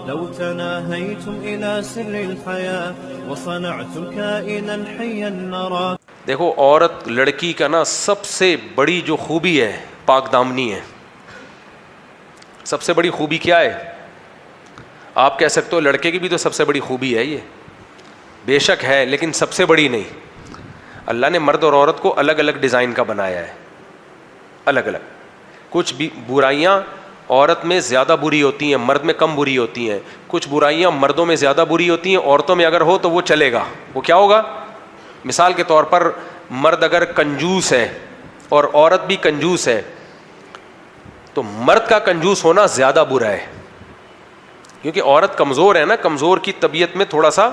لو تناهيتم إلى سر الحياة وصنعتم كائنا حيا نرى. دیکھو عورت لڑکی کا نا سب سے بڑی جو خوبی ہے پاک دامنی ہے. سب سے بڑی خوبی کیا ہے؟ آپ کہہ سکتے ہو لڑکے کی بھی تو سب سے بڑی خوبی ہے یہ، بے شک ہے، لیکن سب سے بڑی نہیں. اللہ نے مرد اور عورت کو الگ الگ ڈیزائن کا بنایا ہے، الگ الگ. کچھ بھی برائیاں عورت میں زیادہ بری ہوتی ہیں، مرد میں کم بری ہوتی ہیں. کچھ برائیاں مردوں میں زیادہ بری ہوتی ہیں، عورتوں میں اگر ہو تو وہ چلے گا. وہ کیا ہوگا؟ مثال کے طور پر مرد اگر کنجوس ہے اور عورت بھی کنجوس ہے تو مرد کا کنجوس ہونا زیادہ برا ہے، کیونکہ عورت کمزور ہے نا. کمزور کی طبیعت میں تھوڑا سا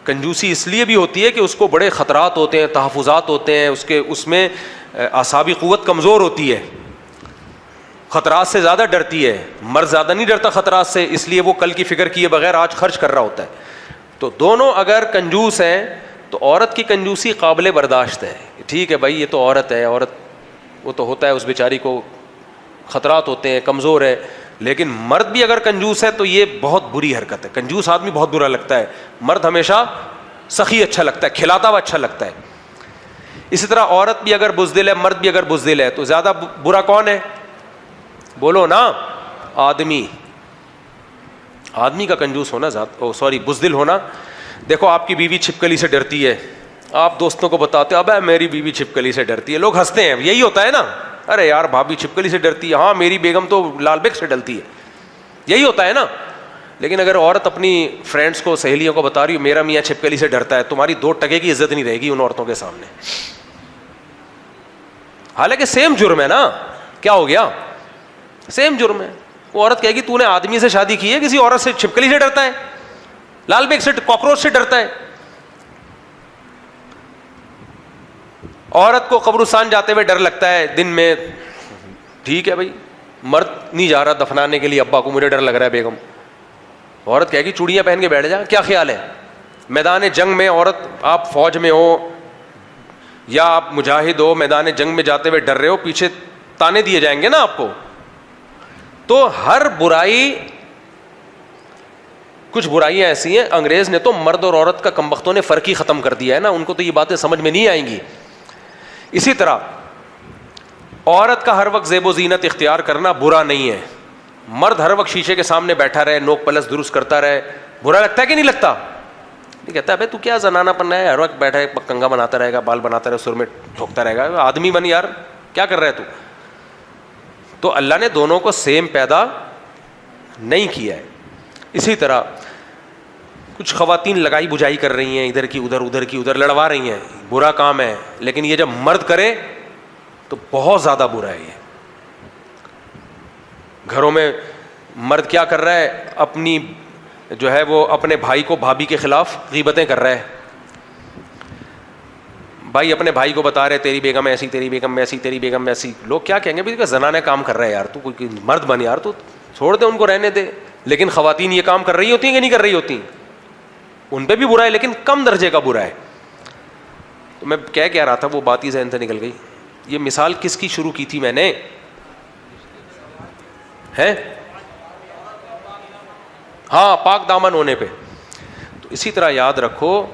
کنجوسی اس لیے بھی ہوتی ہے کہ اس کو بڑے خطرات ہوتے ہیں، تحفظات ہوتے ہیں، اس میں اعصابی قوت کمزور ہوتی ہے، خطرات سے زیادہ ڈرتی ہے. مرد زیادہ نہیں ڈرتا خطرات سے، اس لیے وہ کل کی فکر کیے بغیر آج خرچ کر رہا ہوتا ہے. تو دونوں اگر کنجوس ہیں تو عورت کی کنجوسی قابل برداشت ہے. ٹھیک ہے بھائی، یہ تو عورت ہے، عورت وہ تو ہوتا ہے، اس بیچاری کو خطرات ہوتے ہیں، کمزور ہے. لیکن مرد بھی اگر کنجوس ہے تو یہ بہت بری حرکت ہے. کنجوس آدمی بہت برا لگتا ہے، مرد ہمیشہ سخی اچھا لگتا ہے، کھلاتا ہوا اچھا لگتا ہے. اسی طرح عورت بھی اگر بزدل ہے، مرد بھی اگر بزدل ہے تو زیادہ برا کون ہے؟ بولو نا. آدمی کا کنجوس ہونا بزدل ہونا. دیکھو آپ کی بیوی چھپکلی سے ڈرتی ہے، آپ دوستوں کو بتاتے ہو ابے میری بیوی چھپکلی سے ڈرتی ہے، لوگ ہنستے ہیں. یہی ہوتا ہے نا، ارے یار بھابھی چھپکلی سے ڈرتی ہے، ہاں میری بیگم تو لال بیگ سے ڈرتی ہے. یہی ہوتا ہے نا. لیکن اگر عورت اپنی فرینڈس کو، سہیلیوں کو بتا رہی ہو میرا میاں چھپکلی سے ڈرتا ہے، تمہاری 2 ٹکے کی عزت نہیں رہے گی ان عورتوں کے سامنے. حالانکہ سیم جرم ہے نا. کیا ہو گیا؟ سیم جرم ہے. وہ عورت کہے گی تو نے آدمی سے شادی کی ہے، کسی عورت سے چھپکلی سے ڈرتا ہے، لال بیگ سے، کاکروچ سے ڈرتا ہے. عورت کو قبرستان جاتے ہوئے ڈر لگتا ہے دن میں، ٹھیک ہے بھائی. مرد نہیں جا رہا دفنانے کے لیے ابا کو، مجھے ڈر لگ رہا ہے بیگم. عورت کہے گی چوڑیاں پہن کے بیٹھ جا. کیا خیال ہے؟ میدان جنگ میں عورت، آپ فوج میں ہو یا آپ مجاہد ہو، میدان جنگ میں جاتے ہوئے ڈر رہے ہو، پیچھے تانے دیے جائیں گے نا آپ کو. تو ہر برائی، کچھ برائیاں ایسی ہیں انگریز نے تو مرد اور عورت کا کمبختوں نے فرق ہی ختم کر دیا ہے نا. ان کو تو یہ باتیں سمجھ میں نہیں آئیں گی. اسی طرح عورت کا ہر وقت زیب و زینت اختیار کرنا برا نہیں ہے. مرد ہر وقت شیشے کے سامنے بیٹھا رہے، نوک پلس درست کرتا رہے، برا لگتا ہے کہ نہیں لگتا؟ نہیں کہتا ہے بھائی تو کیا زنانہ پن ہے، ہر وقت بیٹھا ہے کنگا بناتا رہے گا، بال بناتا رہے، سر میں ٹھوکتا رہے گا. آدمی بن یار، کیا کر رہا ہے تو؟ تو اللہ نے دونوں کو سیم پیدا نہیں کیا ہے. اسی طرح کچھ خواتین لگائی بجائی کر رہی ہیں، ادھر کی ادھر، ادھر کی ادھر لڑوا رہی ہیں، برا کام ہے. لیکن یہ جب مرد کرے تو بہت زیادہ برا ہے. یہ گھروں میں مرد کیا کر رہا ہے؟ اپنی جو ہے وہ اپنے بھائی کو بھابھی کے خلاف غیبتیں کر رہا ہے. بھائی اپنے بھائی کو بتا رہے تیری بیگم ایسی، تیری بیگم ایسی، تیری بیگم ایسی. لوگ کیا کہیں گے؟ بھائی زنانہ کام کر رہا ہے یار، تو کوئی مرد بن یار، تو چھوڑ دے ان کو، رہنے دے. لیکن خواتین یہ کام کر رہی ہوتی ہیں کہ نہیں کر رہی ہوتی؟ ان پہ بھی برا ہے لیکن کم درجے کا برا ہے. تو میں کہہ رہا تھا، وہ بات ہی ذہن سے نکل گئی. یہ مثال کس کی شروع کی تھی میں نے؟ ہے ہاں، پاک دامن ہونے پہ. تو اسی طرح یاد رکھو،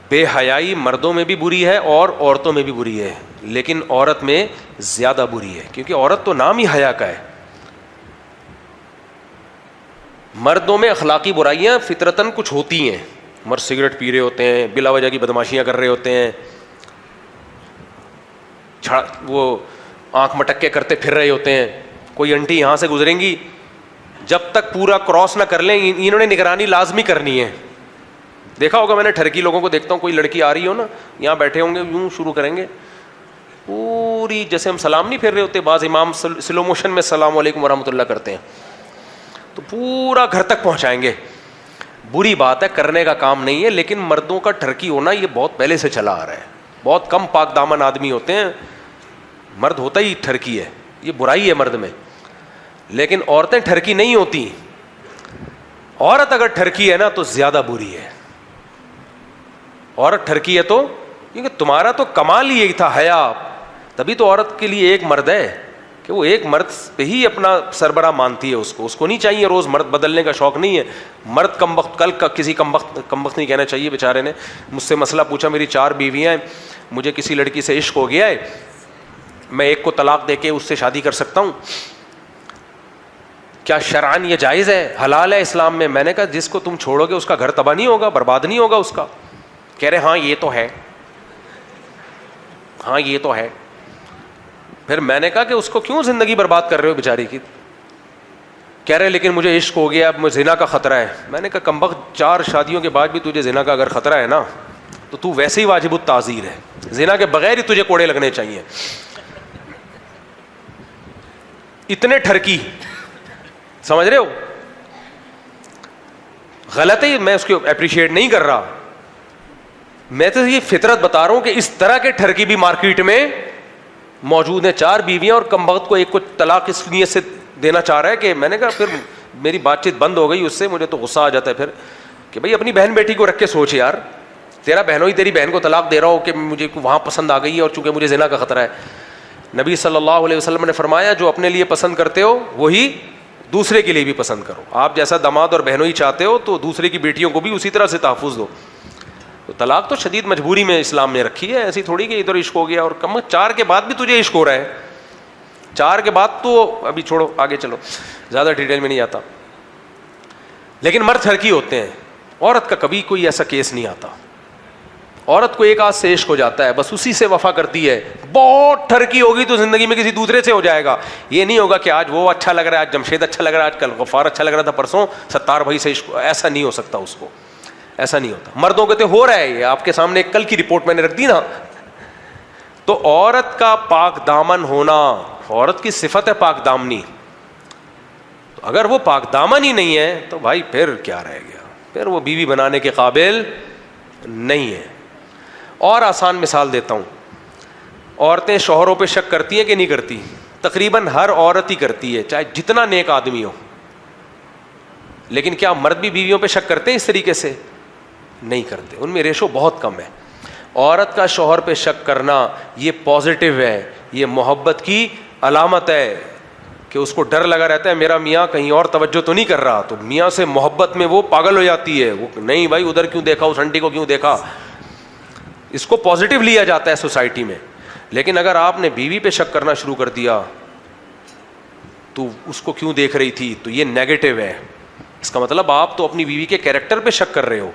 بے حیائی مردوں میں بھی بری ہے اور عورتوں میں بھی بری ہے، لیکن عورت میں زیادہ بری ہے، کیونکہ عورت تو نام ہی حیا کا ہے. مردوں میں اخلاقی برائیاں فطرتاً کچھ ہوتی ہیں. مرد سگریٹ پی رہے ہوتے ہیں، بلا وجہ کی بدماشیاں کر رہے ہوتے ہیں، وہ آنکھ مٹکے کرتے پھر رہے ہوتے ہیں. کوئی انٹی یہاں سے گزریں گی، جب تک پورا کراس نہ کر لیں انہوں نے نگرانی لازمی کرنی ہے. دیکھا ہوگا میں نے ٹھرکی لوگوں کو دیکھتا ہوں، کوئی لڑکی آ رہی ہو نا، یہاں بیٹھے ہوں گے، یوں شروع کریں گے پوری، جیسے ہم سلام نہیں پھیر رہے ہوتے، بعض امام سلو موشن میں السلام علیکم ورحمۃ اللہ کرتے ہیں، تو پورا گھر تک پہنچائیں گے. بری بات ہے، کرنے کا کام نہیں ہے. لیکن مردوں کا ٹھرکی ہونا یہ بہت پہلے سے چلا آ رہا ہے. بہت کم پاک دامن آدمی ہوتے ہیں، مرد ہوتا ہی ٹھرکی ہے، یہ برائی ہے مرد میں. لیکن عورتیں ٹھرکی نہیں ہوتی. عورت اگر ٹھرکی ہے نا تو زیادہ بری ہے. عورت ٹھرکی ہے تو، کیونکہ تمہارا تو کمال ہی یہی تھا حیا، تبھی تو عورت کے لیے ایک مرد ہے. کہ وہ ایک مرد پہ ہی اپنا سربراہ مانتی ہے اس کو نہیں چاہیے روز مرد بدلنے کا شوق نہیں ہے. مرد کم وقت کل کا کسی کم وقت نہیں کہنا چاہیے. بیچارے نے مجھ سے مسئلہ پوچھا, میری 4 بیویاں ہیں, مجھے کسی لڑکی سے عشق ہو گیا ہے, میں ایک کو طلاق دے کے اس سے شادی کر سکتا ہوں, کیا شرعاً یہ جائز ہے, حلال ہے اسلام میں؟ میں نے کہا جس کو تم چھوڑو گے اس کا گھر تباہ نہیں ہوگا, برباد نہیں ہوگا اس کا. کہہ رہے ہاں یہ تو ہے, ہاں یہ تو ہے. پھر میں نے کہا کہ اس کو کیوں زندگی برباد کر رہے ہو بیچاری کی؟ کہہ رہے لیکن مجھے عشق ہو گیا, اب مجھے زنا کا خطرہ ہے. میں نے کہا کمبخت 4 شادیوں کے بعد بھی تجھے زنا کا اگر خطرہ ہے نا تو تو ویسے ہی واجب التعزیر ہے, زنا کے بغیر ہی تجھے کوڑے لگنے چاہیے. اتنے ٹھرکی, سمجھ رہے ہو؟ غلط ہے, میں اس کو اپریشیٹ نہیں کر رہا, میں تو یہ فطرت بتا رہا ہوں کہ اس طرح کے ٹھرکی بھی مارکیٹ میں موجود ہیں. 4 بیویاں اور کمبخت کو ایک کو طلاق اس نیت سے دینا چاہ رہا ہے کہ میں نے کہا پھر میری بات چیت بند ہو گئی اس سے. مجھے تو غصہ آ جاتا ہے پھر کہ بھائی اپنی بہن بیٹی کو رکھ کے سوچ یار, تیرا بہنوں ہی تیری بہن کو طلاق دے رہا ہو کہ مجھے وہاں پسند آ گئی ہے اور چونکہ مجھے زنا کا خطرہ ہے. نبی صلی اللہ علیہ وسلم نے فرمایا جو اپنے لیے پسند کرتے ہو وہی دوسرے کے لیے بھی پسند کرو. آپ جیسا داماد اور بہنوں ہی چاہتے ہو تو دوسرے کی بیٹیوں کو بھی اسی طرح سے تحفظ دو. تو طلاق تو شدید مجبوری میں اسلام نے رکھی ہے, ایسی تھوڑی کہ ادھر عشق ہو گیا اور کم 4 کے بعد بھی تجھے عشق ہو رہا ہے. 4 کے بعد تو ابھی چھوڑو, آگے چلو, زیادہ ڈیٹیل میں نہیں آتا. لیکن مرد ٹھرکی ہوتے ہیں, عورت کا کبھی کوئی ایسا کیس نہیں آتا. عورت کو ایک آدھ سے عشق ہو جاتا ہے, بس اسی سے وفا کرتی ہے. بہت ٹھرکی ہوگی تو زندگی میں کسی دوسرے سے ہو جائے گا. یہ نہیں ہوگا کہ آج وہ اچھا لگ رہا ہے, آج جمشید اچھا لگ رہا ہے, آج کل غفار اچھا لگ رہا تھا, پرسوں ستار بھائی سے عشق. ایسا نہیں ہو سکتا, اس کو ایسا نہیں ہوتا. مردوں کے تو ہو رہا ہے, یہ آپ کے سامنے کل کی رپورٹ میں نے رکھ دی نا. تو عورت کا پاک دامن ہونا, عورت کی صفت ہے پاک دامنی. تو اگر وہ پاک دامن ہی نہیں ہے تو بھائی پھر کیا رہ گیا, پھر وہ بیوی بنانے کے قابل نہیں ہے. اور آسان مثال دیتا ہوں, عورتیں شوہروں پہ شک کرتی ہیں کہ نہیں کرتی؟ تقریباً ہر عورت ہی کرتی ہے, چاہے جتنا نیک آدمی ہو. لیکن کیا مرد بھی بیویوں پہ شک کرتے ہیں اس طریقے سے؟ نہیں کرتے, ان میں ریشو بہت کم ہے. عورت کا شوہر پہ شک کرنا یہ پازیٹیو ہے, یہ محبت کی علامت ہے کہ اس کو ڈر لگا رہتا ہے میرا میاں کہیں اور توجہ تو نہیں کر رہا. تو میاں سے محبت میں وہ پاگل ہو جاتی ہے, وہ نہیں بھائی ادھر کیوں دیکھا, اس آنٹی کو کیوں دیکھا. اس کو پازیٹیو لیا جاتا ہے سوسائٹی میں. لیکن اگر آپ نے بیوی پہ شک کرنا شروع کر دیا تو اس کو کیوں دیکھ رہی تھی, تو یہ نیگیٹو ہے. اس کا مطلب آپ تو اپنی بیوی کے کیریکٹر پہ شک کر رہے ہو,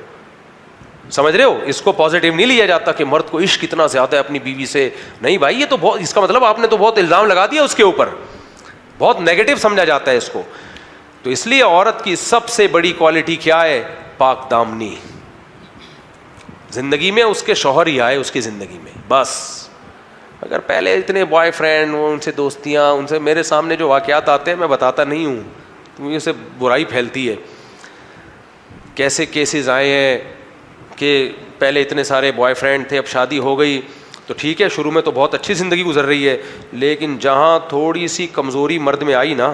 سمجھ رہے ہو؟ اس کو پازیٹیو نہیں لیا جاتا کہ مرد کو عشق اتنا زیادہ ہے اپنی بیوی سے. نہیں بھائی, یہ تو بہت, اس کا مطلب آپ نے تو بہت الزام لگا دیا اس کے اوپر, بہت نیگیٹو سمجھا جاتا ہے اس کو. تو اس لیے عورت کی سب سے بڑی کوالٹی کیا ہے؟ پاک دامنی. زندگی میں اس کے شوہر ہی آئے اس کی زندگی میں بس. اگر پہلے اتنے بوائے فرینڈ, ان سے دوستیاں, ان سے میرے سامنے جو واقعات آتے ہیں میں بتاتا نہیں ہوں, تو مجھے سے برائی پھیلتی ہے. کیسے کیسز آئے ہیں کہ پہلے اتنے سارے بوائے فرینڈ تھے, اب شادی ہو گئی تو ٹھیک ہے, شروع میں تو بہت اچھی زندگی گزر رہی ہے, لیکن جہاں تھوڑی سی کمزوری مرد میں آئی نا,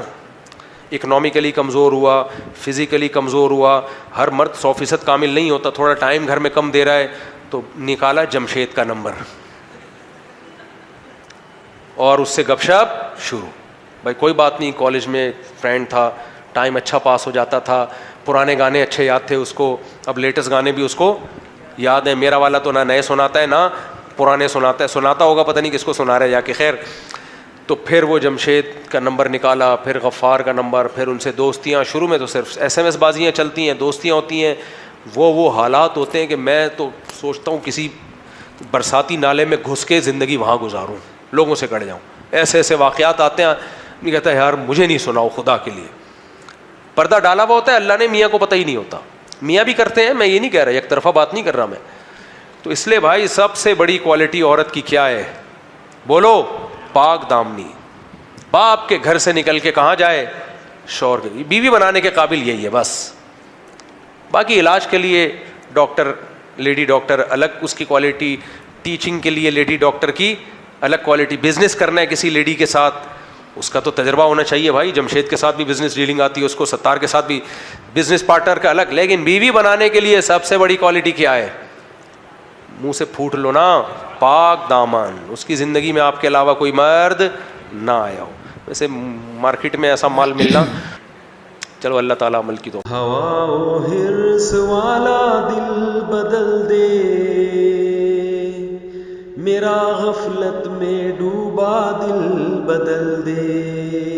اکنامیکلی کمزور ہوا, فزیکلی کمزور ہوا, ہر مرد 100% کامل نہیں ہوتا, تھوڑا ٹائم گھر میں کم دے رہا ہے, تو نکالا جمشید کا نمبر اور اس سے گپ شپ شروع. بھائی کوئی بات نہیں, کالج میں فرینڈ تھا, ٹائم اچھا پاس ہو جاتا تھا, پرانے گانے اچھے یاد تھے اس کو, اب لیٹسٹ گانے بھی اس کو یاد ہیں. میرا والا تو نہ نئے سناتا ہے نہ پرانے سناتا ہے, سناتا ہوگا پتہ نہیں کس کو سنا رہا ہے جا کے. خیر, تو پھر وہ جمشید کا نمبر نکالا, پھر غفار کا نمبر, پھر ان سے دوستیاں. شروع میں تو صرف SMS بازیاں چلتی ہیں, دوستیاں ہوتی ہیں. وہ حالات ہوتے ہیں کہ میں تو سوچتا ہوں کسی برساتی نالے میں گھس کے زندگی وہاں گزاروں, لوگوں سے کٹ جاؤں. ایسے ایسے واقعات آتے ہیں, نہیں کہتا ہے یار مجھے نہیں سناؤ خدا کے لیے. پردہ ڈالا ہوا ہوتا ہے, اللہ نے میاں کو پتہ ہی نہیں ہوتا. میاں بھی کرتے ہیں, میں یہ نہیں کہہ رہا, ایک طرفہ بات نہیں کر رہا میں. تو اس لیے بھائی سب سے بڑی کوالٹی عورت کی کیا ہے؟ بولو, پاک دامنی. باپ کے گھر سے نکل کے کہاں جائے؟ شوہر کے. بیوی بنانے کے قابل یہی ہے بس. باقی علاج کے لیے ڈاکٹر, لیڈی ڈاکٹر الگ اس کی کوالٹی, ٹیچنگ کے لیے لیڈی ڈاکٹر کی الگ کوالٹی. بزنس کرنا ہے کسی لیڈی کے ساتھ, اس کا تو تجربہ ہونا چاہیے بھائی. جمشید کے ساتھ بھی بزنس ڈیلنگ آتی ہے اس کو, ستار کے ساتھ بھی بزنس پارٹنر کا الگ. لیکن بیوی بنانے کے لیے سب سے بڑی کوالٹی کیا ہے؟ منہ سے پھوٹ لو نا, پاک دامن. اس کی زندگی میں آپ کے علاوہ کوئی مرد نہ آیا ہو. ویسے مارکیٹ میں ایسا مال ملنا، چلو اللہ تعالیٰ عمل کی تو ہوا و حرص والا دل بدل دے، میرا غفلت میں ڈوبا دل بدل دے.